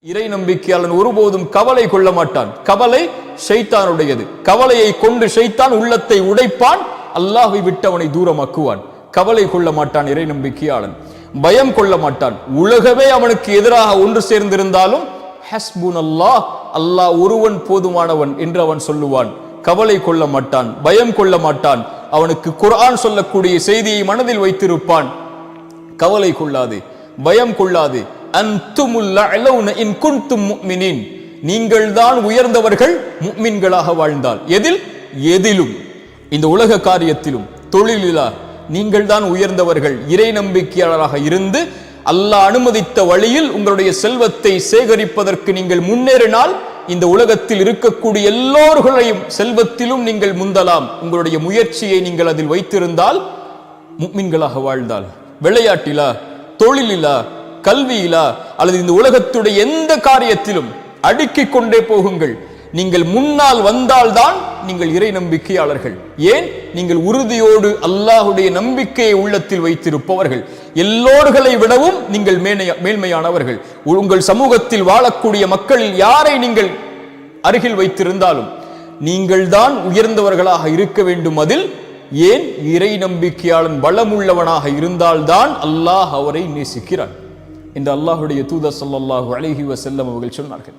இறை நம்பிக்கையாளன் ஒருபோதும் கவலை கொள்ள மாட்டான். கவலை ஷைத்தானுடையது. கவலையை கொண்டு ஷைத்தான் உள்ளத்தை உடைப்பான், அல்லாஹ்வை விட்டு அவனை தூரமாக்குவான். கவலை கொள்ள மாட்டான் இறை நம்பிக்கையாளன், பயம் கொள்ள மாட்டான். உலகமே அவனுக்கு எதிராக ஒன்று சேர்ந்திருந்தாலும் ஹஸ்புனல்லாஹ், அல்லாஹ் ஒருவன் போதுமானவன் என்று அவன் சொல்லுவான். கவலை கொள்ள மாட்டான், பயம் கொள்ள மாட்டான். அவனுக்கு குர்ஆன் சொல்லக்கூடிய செய்தியை மனதில் வைத்திருப்பான். கவலை கொள்ளாது, பயம் கொள்ளாது. அன்துமுல் அலௌன இன் குன்தும் முஃமினீன், நீங்கள் தான் உயர்ந்தவர்கள் முஃமின்களாக வாழ்ந்தால். எதிலும், இந்த உலக காரியத்திலும் தொழிலிலா நீங்கள் தான் உயர்ந்தவர்கள். இறை நம்பிக்கையாளராக இருந்து அல்லாஹ் அனுமதித்த வழியில் உங்களுடைய செல்வத்தை சேகரிப்பதற்கு நீங்கள் முன்னேறினால் இந்த உலகத்தில் இருக்கக்கூடிய எல்லோர்களையும் செல்வத்திலும் நீங்கள் முந்தலாம். உங்களுடைய முயற்சியை நீங்கள் அதில் வைத்திருந்தால், முஃமின்களாக வாழ்ந்தால். விளையாட்டிலா, தொழிலிலா, கல்வியிலா அல்லது இந்த உலகத்துடைய எந்த காரியத்திலும் அடுக்கிக் கொண்டே போகுங்கள். நீங்கள் முன்னால் வந்தால்தான் நீங்கள் இறை நம்பிக்கையாளர்கள். ஏன்? நீங்கள் உறுதியோடு அல்லாஹுடைய நம்பிக்கையை உள்ளத்தில் வைத்திருப்பவர்கள். எல்லோர்களை விடவும் நீங்கள் மேன்மையானவர்கள். உங்கள் சமூகத்தில் வாழக்கூடிய மக்களில் யாரை நீங்கள் அருகில் வைத்திருந்தாலும் நீங்கள் தான் உயர்ந்தவர்களாக இருக்க வேண்டும். அதில் ஏன்? இறை நம்பிக்கையாளன் பலமுள்ளவனாக இருந்தால்தான் அல்லாஹ் அவரை நேசிக்கிறான் என்று அல்லாஹுடைய தூதர் ஸல்லல்லாஹு அலைஹி வஸல்லம் அவர்கள் சொன்னார்கள்.